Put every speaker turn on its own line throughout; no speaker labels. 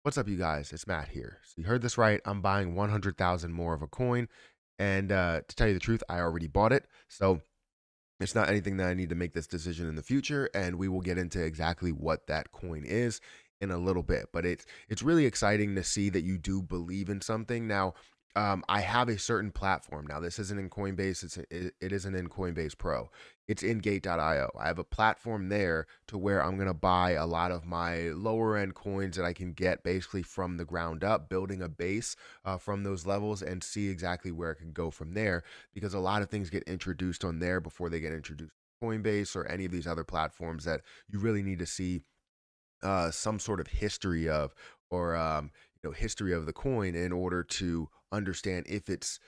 What's up, you guys? It's Matt here. So you heard this right. I'm buying 100,000 more of a coin, and to tell you the truth, I already bought it. So it's not anything that I need to make this decision in the future, and we will get into exactly what that coin is in a little bit. But it's really exciting to see that you do believe in something. Now, I have a certain platform. Now, this isn't in Coinbase. It isn't in Coinbase Pro. It's in Gate.io. I have a platform there to where I'm gonna buy a lot of my lower end coins that I can get basically from the ground up, building a base from those levels, and see exactly where it can go from there, because a lot of things get introduced on there before they get introduced to Coinbase or any of these other platforms that you really need to see some sort of history of, or history of the coin in order to understand if it's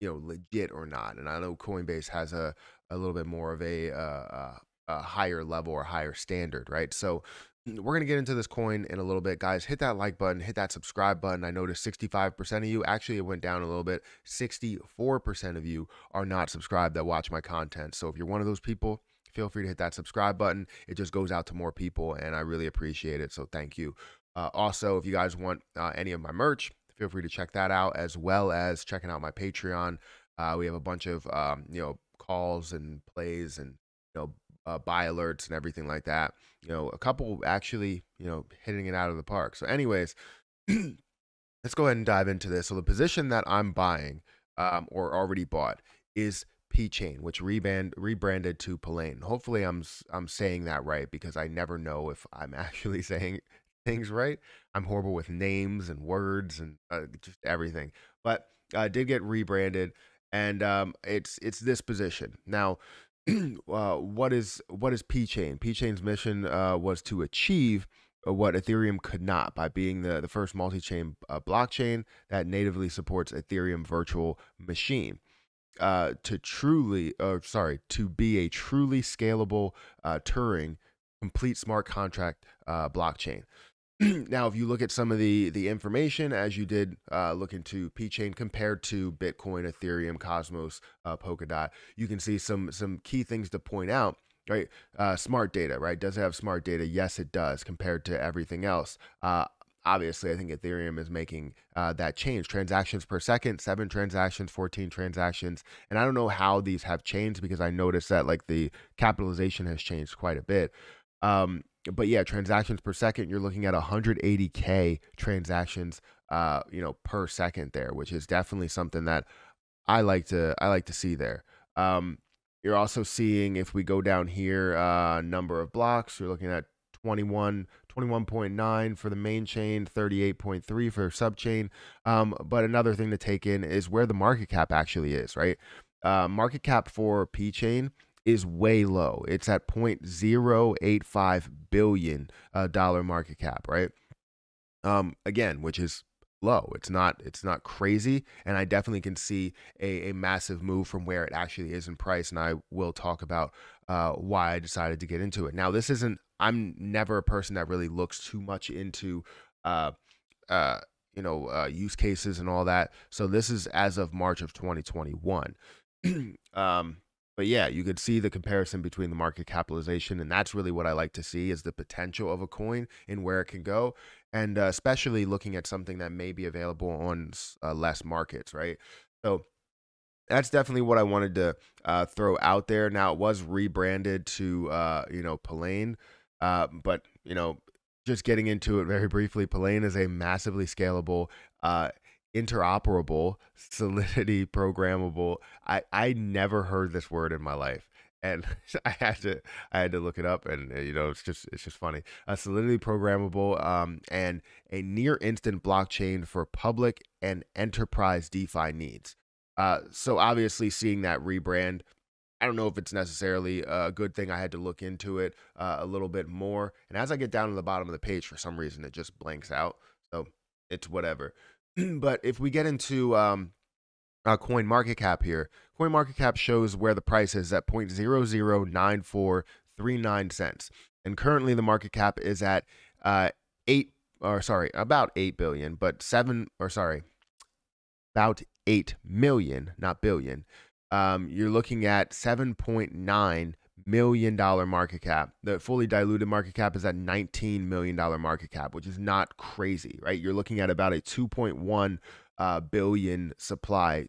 legit or not. And I know Coinbase has a little bit more of a higher level or higher standard, right? So we're going to get into this coin in a little bit, guys. Hit that like button, hit that subscribe button. I noticed 65% of you, actually it went down a little bit, 64% of you are not subscribed that watch my content. So if you're one of those people, feel free to hit that subscribe button. It just goes out to more people, and I really appreciate it. So thank you. Also, if you guys want any of my merch, feel free to check that out, as well as checking out my Patreon. We have a bunch of calls and plays and buy alerts and everything like that. A couple actually hitting it out of the park. So, anyways, let's go ahead and dive into this. So the position that I'm buying or already bought is PChain, which rebranded to PChain. Hopefully, I'm saying that right, because I never know if I'm actually saying things right. I'm horrible with names and words and just everything. But I did get rebranded, and it's this position now. What is PChain? PChain's mission was to achieve what Ethereum could not, by being the first multi-chain blockchain that natively supports Ethereum virtual machine, to be a truly scalable Turing complete smart contract blockchain. Now, if you look at some of the information, as you did look into PChain compared to Bitcoin, Ethereum, Cosmos, Polkadot, you can see some key things to point out. Right, smart data. Right, does it have smart data? Yes, it does. Compared to everything else, obviously, I think Ethereum is making that change. Transactions per second, 7 transactions, 14 transactions, and I don't know how these have changed, because I noticed that like the capitalization has changed quite a bit. But yeah, transactions per second, you're looking at 180K transactions, per second there, which is definitely something that I like to see there. You're also seeing, if we go down here, number of blocks, you're looking at 21.9 for the main chain, 38.3 for subchain. But another thing to take in is where the market cap actually is, right? Market cap for PChain is way low. It's at 0.085 billion dollar market cap, right? Again, which is low. It's not crazy, and I definitely can see a massive move from where it actually is in price, and I will talk about why I decided to get into it. Now, this isn't. I'm never a person that really looks too much into uh, use cases and all that. So this is as of March of 2021. um, but yeah, you could see the comparison between the market capitalization, and that's really what I like to see, is the potential of a coin and where it can go, and especially looking at something that may be available on less markets, right? So that's definitely what I wanted to throw out there. Now, it was rebranded to Pallane, but just getting into it very briefly, Pallane is a massively scalable, interoperable, Solidity programmable. I never heard this word in my life, and I had to look it up, and it's just funny. Solidity programmable, and a near instant blockchain for public and enterprise DeFi needs. So obviously, seeing that rebrand, I don't know if it's necessarily a good thing. I had to look into it a little bit more. And as I get down to the bottom of the page, for some reason, it just blanks out. So it's whatever. But if we get into coin market cap here, coin market cap shows where the price is at 0.009439 cents. And currently the market cap is at about 8 billion, but about 8 million, not billion. You're looking at 7.9 million market cap. The fully diluted market cap is at $19 million market cap, which is not crazy, right? You're looking at about a 2.1 billion supply,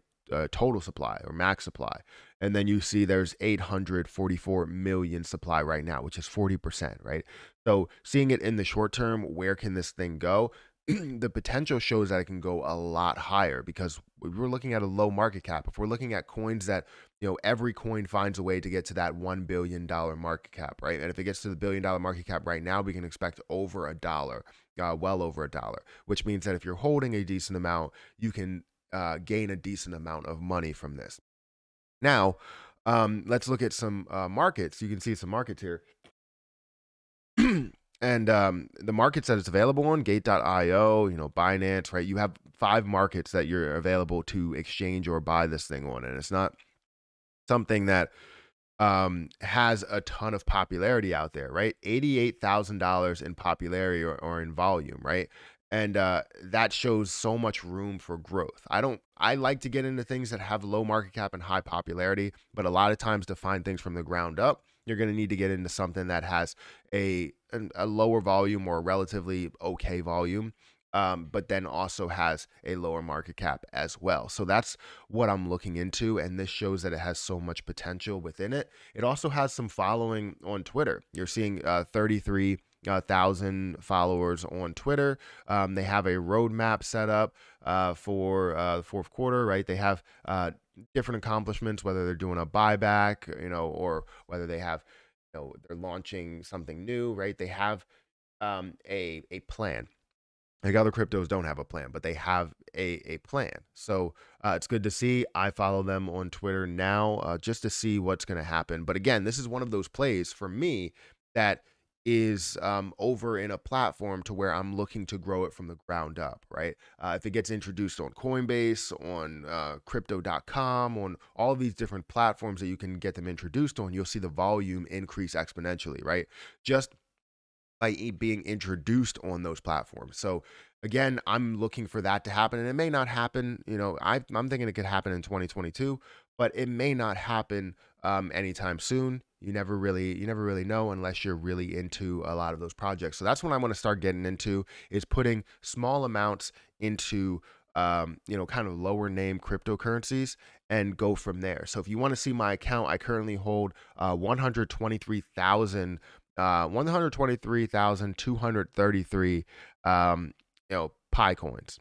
total supply or max supply. And then you see there's 844 million supply right now, which is 40%, right? So seeing it in the short term, where can this thing go? The potential shows that it can go a lot higher because we're looking at a low market cap. If we're looking at coins that, every coin finds a way to get to that $1 billion market cap, right? And if it gets to the $1 billion market cap right now, we can expect over a dollar, well over a dollar, which means that if you're holding a decent amount, you can gain a decent amount of money from this. Now, let's look at some markets. You can see some markets here. And the markets that it's available on, Gate.io, Binance, right? You have 5 markets that you're available to exchange or buy this thing on. And it's not something that has a ton of popularity out there, right? $88,000 in popularity or in volume, right? And that shows so much room for growth. I like to get into things that have low market cap and high popularity, but a lot of times to find things from the ground up, you're going to need to get into something that has a lower volume or a relatively okay volume, but then also has a lower market cap as well. So that's what I'm looking into, and this shows that it has so much potential within it. It also has some following on Twitter. You're seeing 33,000 followers on Twitter. They have a roadmap set up for the fourth quarter, right? They have different accomplishments, whether they're doing a buyback, or whether they have, they're launching something new, right? They have a plan. Like other cryptos don't have a plan, but they have a plan. So it's good to see. I follow them on Twitter now just to see what's going to happen. But again, this is one of those plays for me that is over in a platform to where I'm looking to grow it from the ground up, right? If it gets introduced on Coinbase, on crypto.com, on all these different platforms that you can get them introduced on, you'll see the volume increase exponentially, right? Just by being introduced on those platforms. So again, I'm looking for that to happen, and it may not happen. I'm thinking it could happen in 2022, but it may not happen anytime soon. You never really know unless you're really into a lot of those projects. So that's what I want to start getting into, is putting small amounts into kind of lower name cryptocurrencies and go from there. So if you want to see my account, I currently hold 123,233 Pi coins.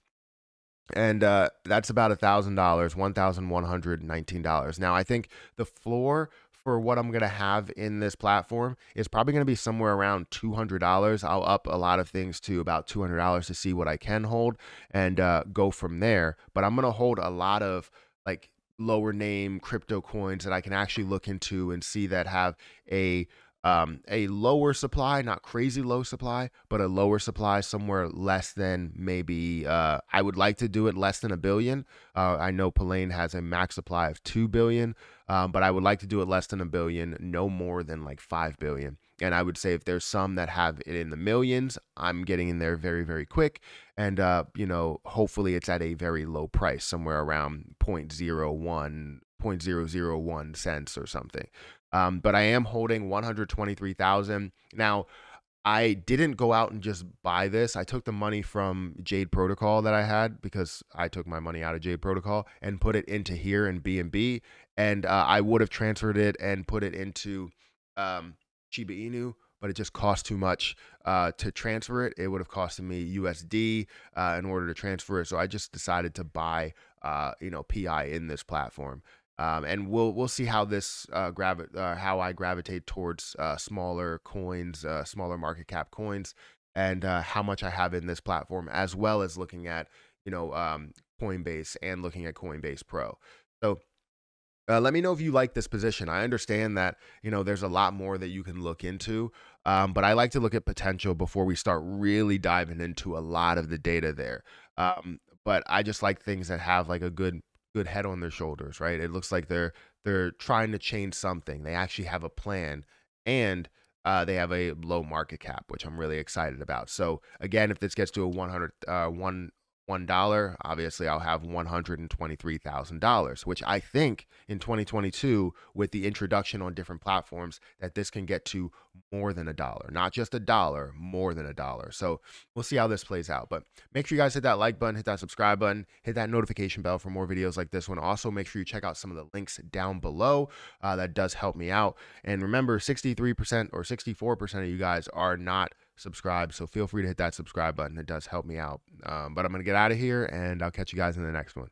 And that's about $1,000, $1,119. Now, I think the floor for what I'm going to have in this platform is probably going to be somewhere around $200. I'll up a lot of things to about $200 to see what I can hold and go from there. But I'm going to hold a lot of like lower name crypto coins that I can actually look into and see that have a lower supply, not crazy low supply, but a lower supply, somewhere less than maybe, I would like to do it less than $1 billion. I know PChain has a max supply of 2 billion, but I would like to do it less than $1 billion, no more than like 5 billion. And I would say if there's some that have it in the millions, I'm getting in there very, very quick. And, hopefully it's at a very low price, somewhere around 0.001 cents or something. But I am holding 123,000. Now, I didn't go out and just buy this. I took the money from Jade Protocol that I had, because I took my money out of Jade Protocol and put it into here in BNB. And I would have transferred it and put it into Shiba Inu, but it just cost too much to transfer it. It would have costed me USD in order to transfer it. So I just decided to buy, PI in this platform. And we'll see how this how I gravitate towards smaller coins, smaller market cap coins, and how much I have in this platform, as well as looking at Coinbase and looking at Coinbase Pro. So let me know if you like this position. I understand that there's a lot more that you can look into, but I like to look at potential before we start really diving into a lot of the data there. But I just like things that have like a good head on their shoulders, right? It looks like they're trying to change something. They actually have a plan, and they have a low market cap, which I'm really excited about. So again, if this gets to a 1 $1, obviously I'll have $123,000, which I think in 2022, with the introduction on different platforms, that this can get to more than $1, not just $1, more than $1. So we'll see how this plays out. But make sure you guys hit that like button, hit that subscribe button, hit that notification bell for more videos like this one. Also, make sure you check out some of the links down below. That does help me out. And remember, 63% or 64% of you guys are not subscribed, so feel free to hit that subscribe button. It does help me out. But I'm going to get out of here, and I'll catch you guys in the next one.